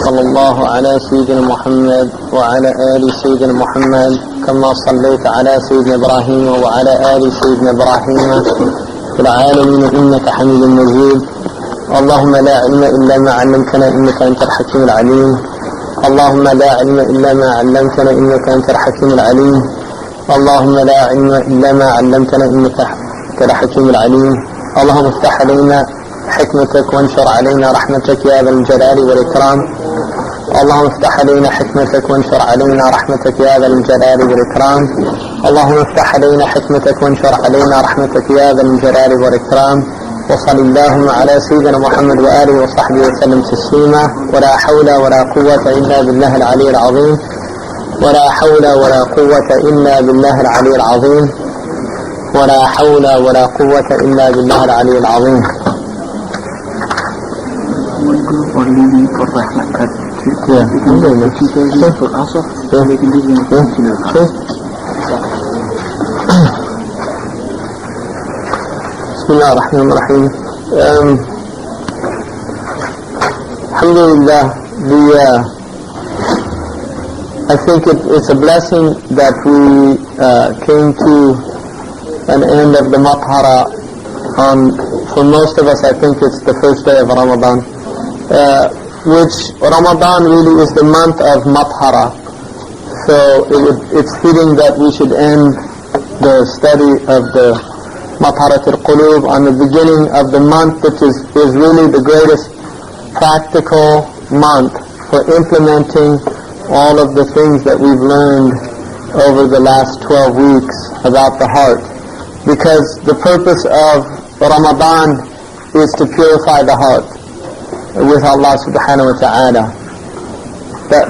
صلى الله على سيدنا محمد وعلى آل سيدنا محمد كما صليت على سيدنا إبراهيم وعلى آل سيدنا إبراهيم في العالمين إنك حميد مجيد. اللهم لا علم إلا ما علمتنا إنك أنت الحكيم العليم. اللهم لا علم إلا ما علمتنا إنك أنت الحكيم العليم. اللهم لا علم إلا ما علمتنا إنك أنت الحكيم العليم. اللهم افتح علينا حكمتك وانشر علينا رحمتك يا ذا الجلال والإكرام. اللهم افتح علينا حكمتك وانشر علينا رحمتك يا ذا الجلال والإكرام. اللهم افتح علينا حكمتك وانشر علينا رحمتك يا ذا الجلال والإكرام. وصل اللهم على سيدنا محمد وآله وصحبه وسلم تسليما. ولا حول ولا قوة إلا بالله العلي العظيم. ولا حول ولا قوة إلا بالله العلي العظيم. ولا حول ولا قوة إلا بالله العلي العظيم. بسم الله الرحمن الرحيم. Alhamdulillah, I think it's a blessing that we came to an end of the Mathara on, for most of us I think it's the first day of Ramadan, which Ramadan really is the month of Mathara. So it's fitting that we should end the study of the Matharat al-Qulub on the beginning of the month, which is really the greatest practical month for implementing all of the things that we've learned over the last 12 weeks about the heart. Because the purpose of Ramadan is to purify the heart with Allah subhanahu wa ta'ala.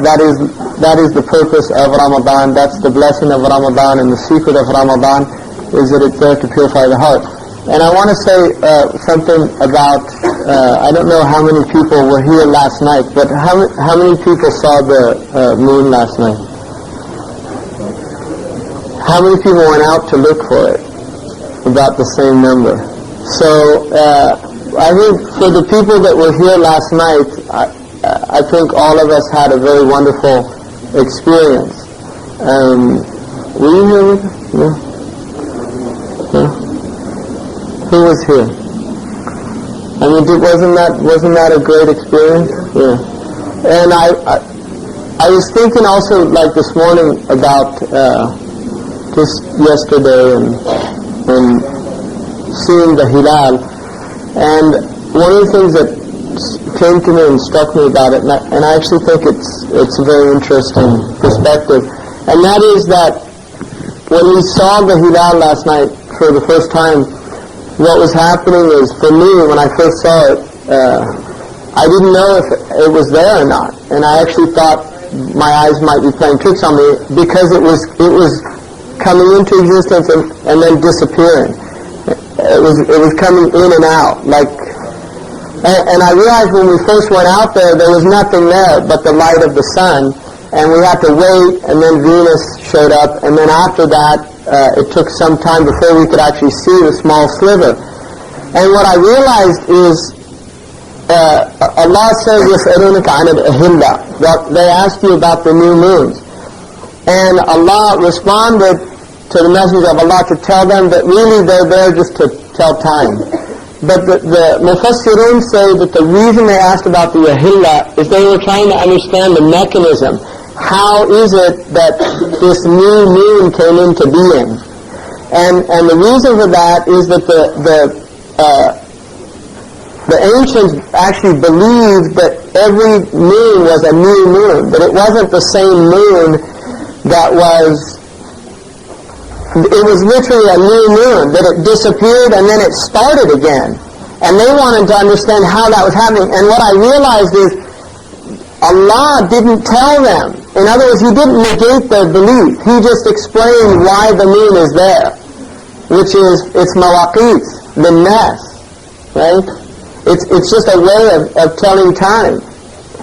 That is the purpose of Ramadan. That's the blessing of Ramadan, and the secret of Ramadan is that it's there to purify the heart. And I want to say something about, I don't know how many people were here last night, but how many people saw the moon last night? How many people went out to look for it? About the same number. So I think for the people that were here last night, I think all of us had a very wonderful experience. Were you here with us? No? No? Who was here? I mean, wasn't that a great experience? Yeah. And I was thinking also, like this morning, about just yesterday and seeing the Hilal, and one of the things that came to me and struck me about it, and I actually think it's a very interesting perspective, and that is that when we saw the Hilal last night for the first time, what was happening is, for me, when I first saw it, I didn't know if it was there or not, and I actually thought my eyes might be playing tricks on me, because it was coming into existence and then disappearing. It was coming in and out, and I realized when we first went out there was nothing there but the light of the sun, and we had to wait, and then Venus showed up, and then after that, it took some time before we could actually see the small sliver. And what I realized is, Allah says, يَسْأَلُونَكَ عَنِ الْأَهِلَّةِ, they asked you about the new moons. And Allah responded to the messenger of Allah to tell them that really they're there just to tell time. But the Mufassirun say that the reason they asked about the Ahilla is they were trying to understand the mechanism. How is it that this new moon came into being? And the reason for that is that the ancients actually believed that every moon was a new moon, that it wasn't the same moon that was, it was literally a new moon, that it disappeared and then it started again. And they wanted to understand how that was happening. And what I realized is Allah didn't tell them. In other words, He didn't negate their belief. He just explained why the moon is there, which is its mawaqit, the nas, right? It's just a way of telling time.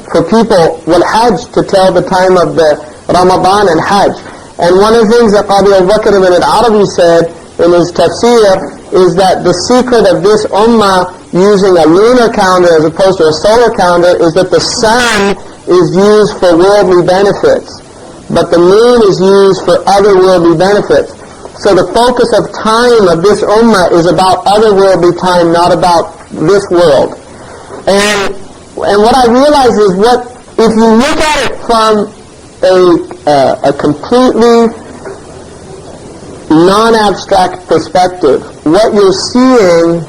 For people, wal-Hajj, to tell the time of the Ramadan and Hajj. And one of the things that Qadi al-Bakr ibn al-Arabi said in his tafsir is that the secret of this ummah using a lunar calendar as opposed to a solar calendar is that the sun is used for worldly benefits, but the moon is used for other worldly benefits. So the focus of time of this ummah is about otherworldly time, not about this world. And what I realize is if you look at it from a completely non-abstract perspective, what you're seeing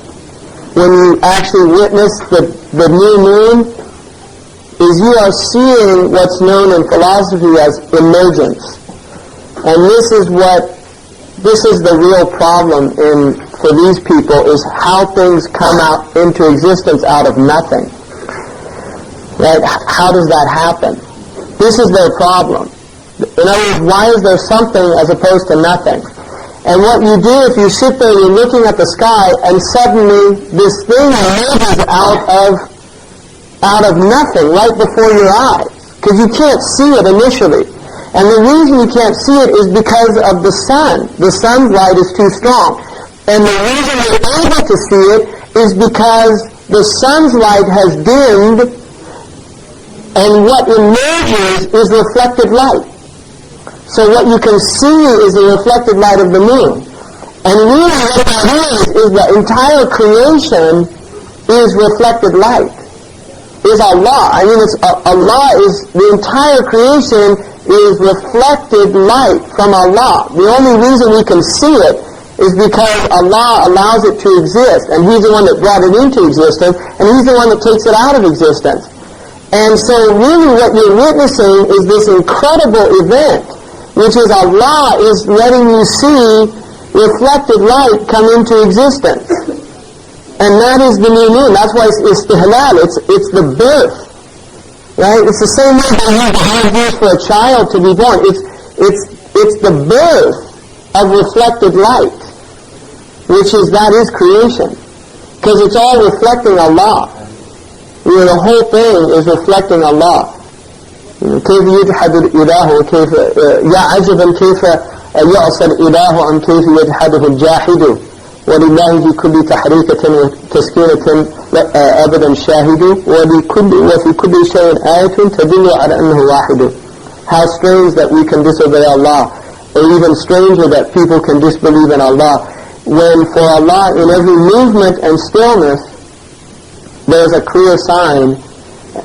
when you actually witness the new moon is you are seeing what's known in philosophy as emergence. And this is the real problem for these people, is how things come out into existence out of nothing. Right? How does that happen? This is their problem. In other words, why is there something as opposed to nothing? And what you do if you sit there and you're looking at the sky and suddenly this thing emerges out of nothing right before your eyes, because you can't see it initially. And the reason you can't see it is because of the sun. The sun's light is too strong. And the reason you're able to see it is because the sun's light has dimmed, and what emerges is reflected light. So what you can see is the reflected light of the moon. And really what that is the entire creation is reflected light. Is Allah. I mean, Allah is, the entire creation is reflected light from Allah. The only reason we can see it is because Allah allows it to exist, and He's the one that brought it into existence, and He's the one that takes it out of existence. And so really what you're witnessing is this incredible event, which is Allah is letting you see reflected light come into existence. And that is the new moon. That's why it's istihlal. It's the birth. Right? It's the same way that you have years for a child to be born. It's the birth of reflected light, that is creation. Because it's all reflecting Allah. The whole thing is reflecting Allah. كيف يجحد الإله وكيف يا عجبا كيف يعصى الإله عن كيف يجحده الجاحد ولله في كل تحريكة وتسكينة أبدا شاهد وفي كل شيء آية تدل على أنه واحد. How strange that we can disobey Allah, or even stranger that people can disbelieve in Allah, when for Allah in every movement and stillness there's a clear sign,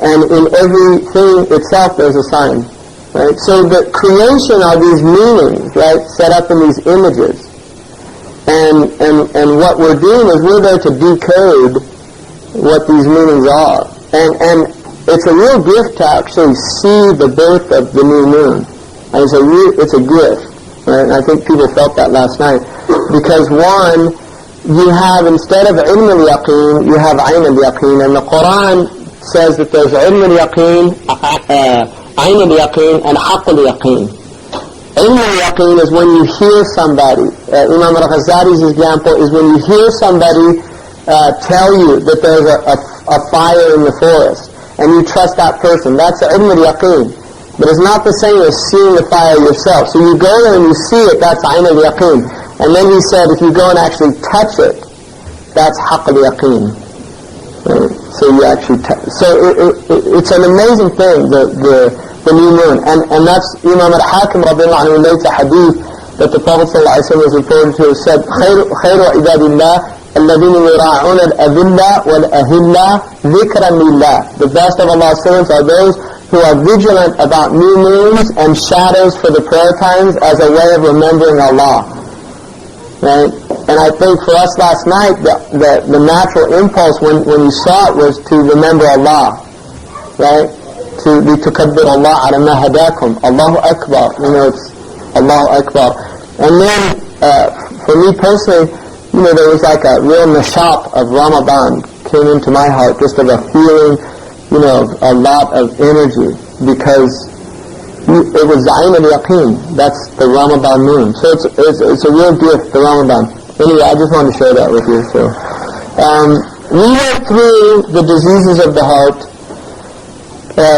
and in everything itself there's a sign. Right? So the creation are these meanings, right, set up in these images. And what we're doing is we're there to decode what these meanings are. And it's a real gift to actually see the birth of the new moon. And it's a gift. Right? And I think people felt that last night. Because one, you have, instead of ilm al-yaqeen, you have ayn al-yaqeen. And the Quran says that there's ilm al-yaqeen, ayn al-yaqeen, and haqq al-yaqeen. Ilm al-yaqeen is when you hear somebody. Imam al-Ghazali's example is when you hear somebody tell you that there's a fire in the forest, and you trust that person. That's ilm al-yaqeen. But it's not the same as seeing the fire yourself. So you go there and you see it, that's ayn al-yaqeen. And then he said if you go and actually touch it, that's haqq al-yaqeen. Right? So you actually it's an amazing thing, the new moon. And that's Imam al-Hakim radiallahu anhu relates a hadith that the Prophet ﷺ was referred to, said خير عباد الله الذين يراعون الأذلة والأهلة ذكرا لله. The best of Allah's servants are those who are vigilant about new moons and shadows for the prayer times as a way of remembering Allah. Right? And I think for us last night, the natural impulse when you saw it was to remember Allah. Right? To لِتُكَبِّرَ اللَّهَ عَلَى مَا هَدَاكُمْ. Allahu Akbar. It's Allahu Akbar. And then, for me personally, there was like a real nashat of Ramadan came into my heart, just of a feeling, of a lot of energy, because it was Ayn al-Yaqeen. That's the Ramadan moon. So it's a real gift, the Ramadan. Anyway, I just wanted to share that with you. So, we went through the diseases of the heart.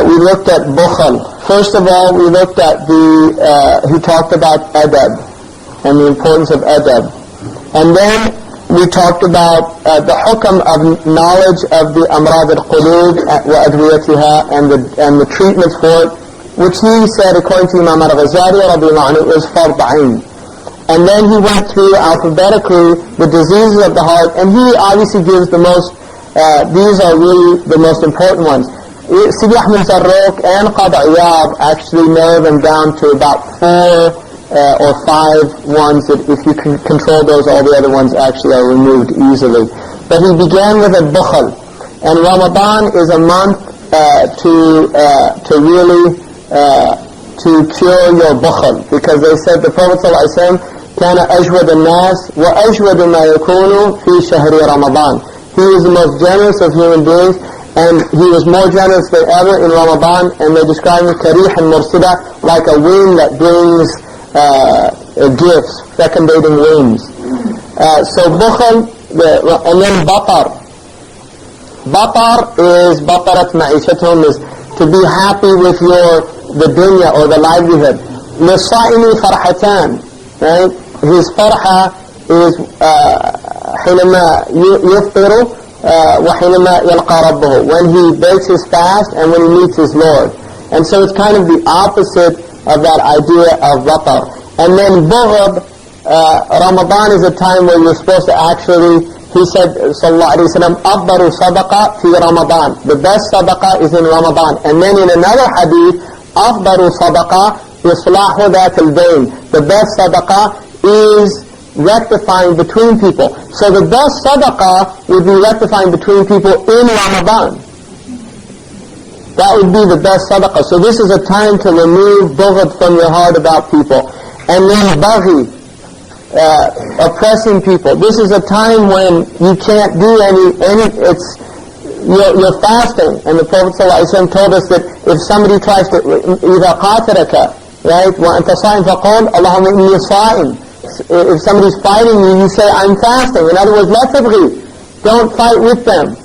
We looked at bukhal. First of all, we looked at he talked about adab and the importance of adab. And then we talked about the hukam of knowledge of the amrad al-Qulub wa adwiyatiha and the treatments for it, which he said, according to Imam al-Ghazali radiyallahu anhu, is fard ayn. And then he went through alphabetically the diseases of the heart, and he obviously gives the most, these are really the most important ones. Sidi Ahmed Zarruq and Qadi Iyad actually narrow them down to about 4 or 5 ones that if you can control those, all the other ones actually are removed easily. But he began with a bukhl, and Ramadan is a month to really to cure your bukhl, because they said the Prophet ﷺ كان أجود الناس وأجود ما يكون في شهر رمضان. He was the most generous of human beings, and he was more generous than ever in Ramadan, and they describe him karih and mursida, like a wind that brings gifts, fecundating winds. So bukhl, and then batar. Batar is batarat ma'ishatum, is to be happy with the dunya or the livelihood. للصائم فرحتان, right? His farha is حينما يفطر وحينما يلقى ربه, when he breaks his fast and when he meets his Lord. And so it's kind of the opposite of that idea of batar. And then bughd, Ramadan is a time where you're supposed to actually, he said, sallallahu alayhi wa sallam, أفضل صدقة في Ramadan. The best sadaqah is in Ramadan. And then in another hadith, أفضل صدقة إصلاح ذات البين. The best sadaqah is rectifying between people. So the best sadaqah would be rectifying between people in Ramadan. That would be the best sadaqah. So this is a time to remove bughd from your heart about people. And then baghi, oppressing people. This is a time when you can't do you're fasting. And the Prophet ﷺ told us that if somebody tries to, إِذَا قَاتَلَكَ, right, وَأَنْتَ صَائِمْ فَقُولْ اللَّهُمَّ إِنِّي صَائِمْ. If somebody's fighting you, you say, I'm fasting. In other words, لَا تَبْغِي. Don't fight with them.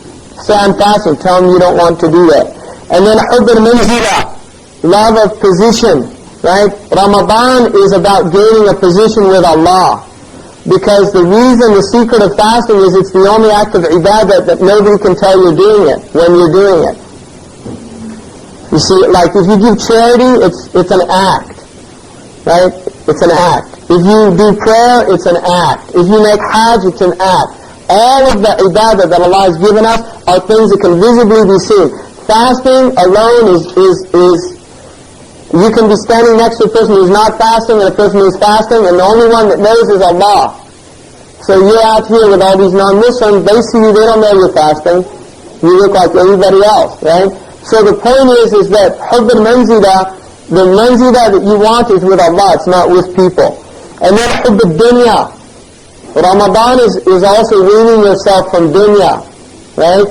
Say, I'm fasting. Tell them you don't want to do that. And then حُبْ الْمَنْزِلَةِ, love of position, right? Ramadan is about gaining a position with Allah. Because the reason, the secret of fasting is it's the only act of ibadah that nobody can tell you're doing it when you're doing it. You see, like if you give charity, it's an act, right? It's an act. If you do prayer, it's an act. If you make hajj, it's an act. All of the ibadah that Allah has given us are things that can visibly be seen. Fasting alone is you can be standing next to a person who's not fasting and a person who's fasting, and the only one that knows is Allah. So you're out here with all these non-Muslims, they see you, they don't know you're fasting. You look like everybody else, right? So the point is that hubb al-manzila, the manzila that you want is with Allah, it's not with people. And then hubb al-dunya. Ramadan is also weaning yourself from dunya, right?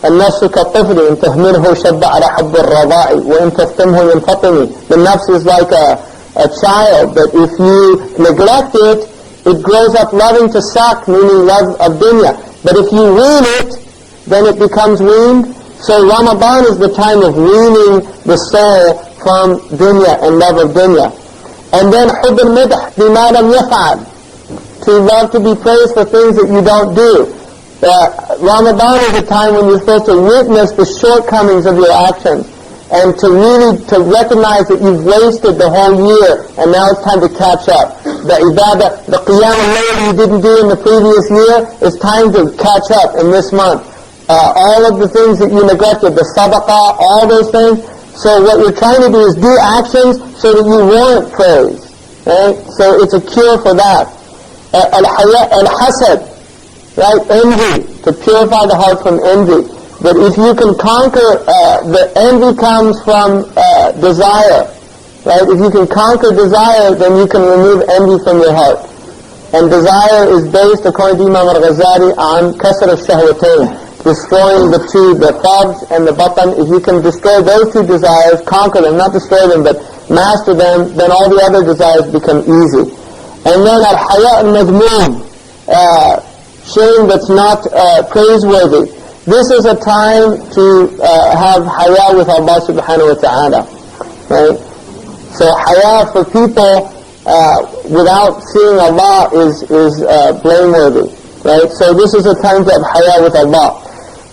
النفس كالطفل إن تهمله شب على حب الرضاع وإن تفتمه ينفطم. The nafs is like a child that if you neglect it, it grows up loving to suck, meaning love of dunya. But if you wean it, then it becomes weaned. So Ramadan is the time of weaning the soul from dunya and love of dunya. And then حب المدح بما لم يفعل, to love to be praised for things that you don't do. Ramadan is a time when you're supposed to witness the shortcomings of your actions and to recognize that you've wasted the whole year and now it's time to catch up. The ibadah, the qiyam al-layl you didn't do in the previous year, it's time to catch up in this month. All of the things that you neglected, the sadaqah, all those things. So what you're trying to do is do actions so that you warrant praise. Right? So it's a cure for that. Al-hasad, right? Envy, to purify the heart from envy. But if you can conquer, the envy comes from desire, right? If you can conquer desire, then you can remove envy from your heart. And desire is based, according to Imam al-Ghazali, on kasr al-shahwatayn, destroying the two, the farj and the batan. If you can destroy those two desires, conquer them, not destroy them, but master them, then all the other desires become easy. And then al-haya al-madmoom, shame that's not praiseworthy. This is a time to have haya with Allah subhanahu wa ta'ala. Right? So haya for people without seeing Allah is blameworthy. right? So this is a time to have haya with Allah.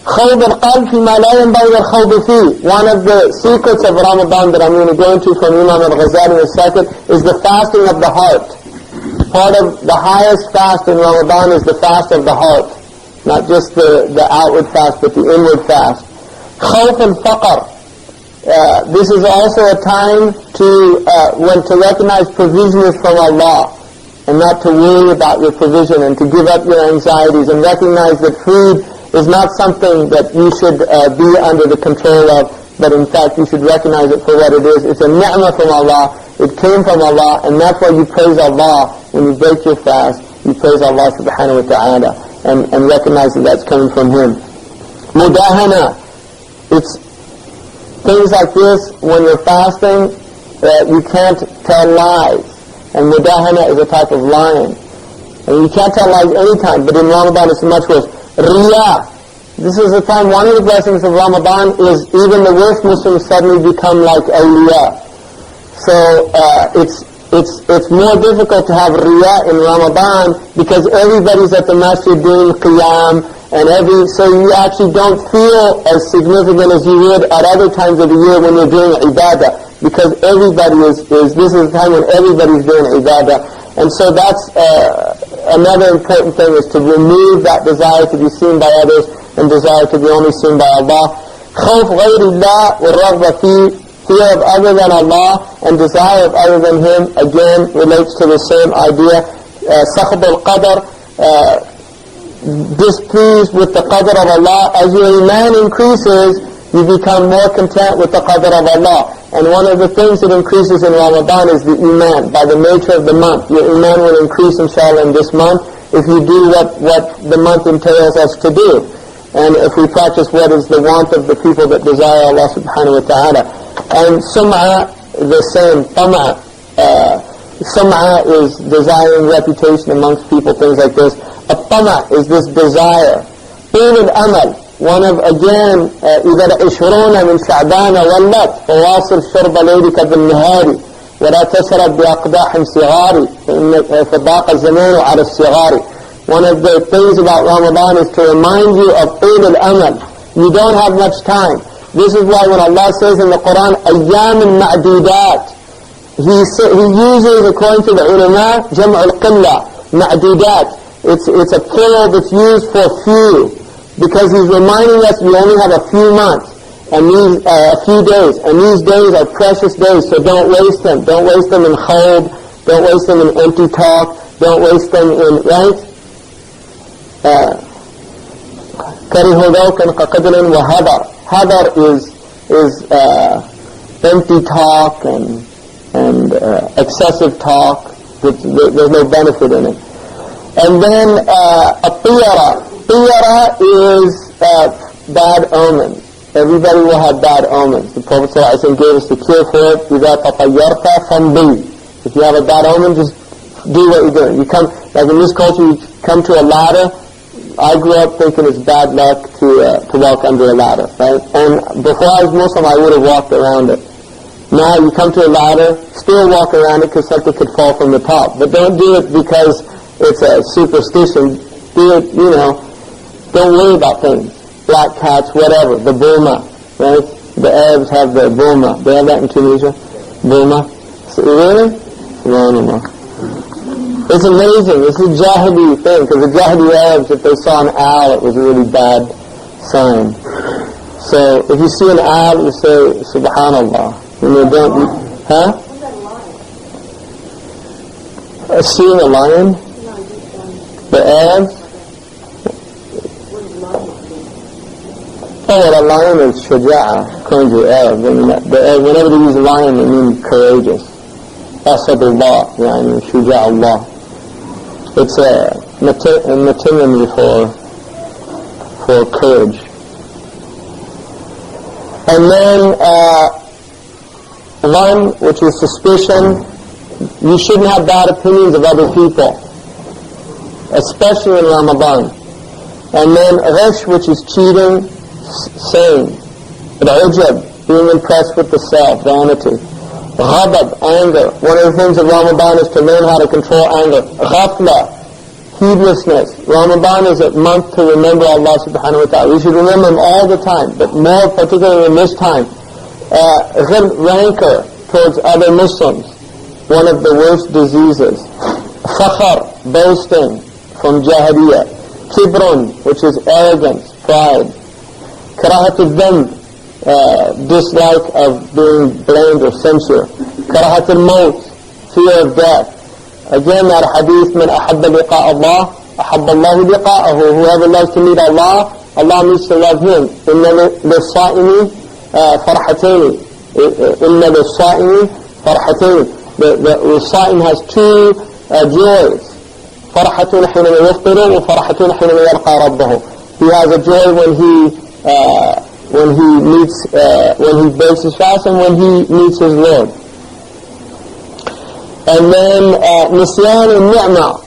خوض القلب فيما لا ينبغي الخوض فيه. One of the secrets of Ramadan that I'm going to go into from Imam al-Ghazali in a second is the fasting of the heart. Part of the highest fast in Ramadan is the fast of the heart. Not just the outward fast, but the inward fast. خوف الفقر. This is also a time to recognize provision is from Allah, and not to worry about your provision, and to give up your anxieties, and recognize that food is not something that you should be under the control of, but in fact you should recognize it for what it is. It's a ni'mah from Allah. It came from Allah, and that's why you praise Allah when you break your fast. You praise Allah subhanahu wa ta'ala and recognize that that's coming from Him. Mudahana. It's things like this. When you're fasting, you can't tell lies. And mudahana is a type of lying. And you can't tell lies anytime, but in Ramadan it's much worse. Riya. This is the time, one of the blessings of Ramadan is even the worst Muslims suddenly become like awliya. So it's more difficult to have riya in Ramadan because everybody's at the masjid doing qiyam, and so you actually don't feel as significant as you would at other times of the year when you're doing ibadah, because everybody this is a time when everybody's doing ibadah. And so that's another important thing, is to remove that desire to be seen by others and desire to be only seen by Allah. خوف غير الله والرغبة فيه. Fear of other than Allah and desire of other than Him, again, relates to the same idea. سخط القدر, displeased with the qadr of Allah. As your iman increases, you become more content with the qadr of Allah. And one of the things that increases in Ramadan is the iman. By the nature of the month, your iman will increase, inshallah, in this month if you do what the month entails us to do. And if we practice what is the want of the people that desire Allah subhanahu wa ta'ala. And sum'a, the same, tam'a. Sum'a is desiring reputation amongst people, things like this. A-tam'a is this desire. طول الأمل. One of, again, إذا العشرون من شعبان ولت فواصل شرب ليلك بالنهار ولا تشرب بأقداح صغار فضاق الزمان على الصغار. One of the things about Ramadan is to remind you of طول الأمل. You don't have much time. This is why when Allah says in the Quran, أيام معدودات, He uses, according to the ulama, جمع القلة, معدودات. It's a plural that's used for few, because He's reminding us we only have a few months, and these a few days, and these days are precious days, so don't waste them. Don't waste them in khawd, don't waste them in empty talk, don't waste them in, right? كَرِهُ ذَوْكًا كَقَدْرٍ وَهَدَرٍ. Hadar is empty talk and excessive talk. There's no benefit in it. And then a tiyara is bad omens. Everybody will have bad omens. The Prophet ﷺ gave us the cure for it. إِذَا تَطَيَّرْتَ فَانْبِي. If you have a bad omen, just do what you're doing. You come, like in this culture, you come to a ladder. I grew up thinking it's bad luck to walk under a ladder, right? And before I was Muslim, I would have walked around it. Now you come to a ladder, still walk around it because something could fall from the top. But don't do it because it's a superstition. Do it, don't worry about things. Black cats, whatever, the Burma, right? The Arabs have the Burma. They have that in Tunisia? Burma? So, really? No. It's amazing. It's a Jahili thing, because the Jahili Arabs, if they saw an owl, it was a really bad sign. So if you see an owl, you say, Subhanallah. Huh? Seeing a lion? The Arabs? Oh, a lion is shaja'a, according to the Arabs. Whenever they use a lion, they mean courageous. Asadullah, yani shuja'ullah. It's a metonymy for courage. And then one, which is suspicion. You shouldn't have bad opinions of other people, especially in Ramadan. And then ghish, which is cheating, saying. Al-ujab, being impressed with the self, vanity. Ghadab, anger. One of the things of Ramadan is to learn how to control anger. Ghafla, heedlessness. Ramadan is a month to remember Allah subhanahu wa ta'ala. We should remember Him all the time, but more particularly in this time. Rancor towards other Muslims, one of the worst diseases. Fakhr, boasting, from Jahiliyyah. Kibrun, which is arrogance, pride. Karahat al-dhanb, dislike of being blamed or censored. Karahat al-maut, fear of death. Again, that hadith, من أحب لقاء الله أحب الله لقاءه. Whoever loves to meet Allah, Allah needs to love him. إن للصائم فرحتين. إن للصائم فرحتين. The Sa'im has two joys. فرحة حينما يفطر وفرحة حينما يلقى ربه. He has a joy when he breaks his fast and when he meets his Lord. And then Nisyan al-Ni'mah.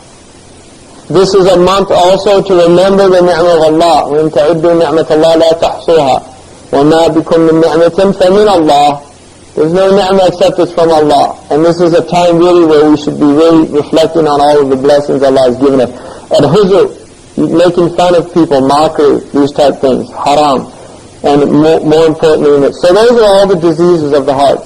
This is a month also to remember the ni'mah of Allah. وَإِن تَعُدُّوا نِعْمَةَ اللَّهِ لَا تَحْصُوهَا وَمَا بِكُم مِّن نِعْمَةٍ فَمِنَ اللَّهِ. There's no ni'mah except it's from Allah. And this is a time really where we should be really reflecting on all of the blessings Allah has given us. Al-Huzur, making fun of people, mockery, these type things, haram. And more importantly, so those are all the diseases of the heart.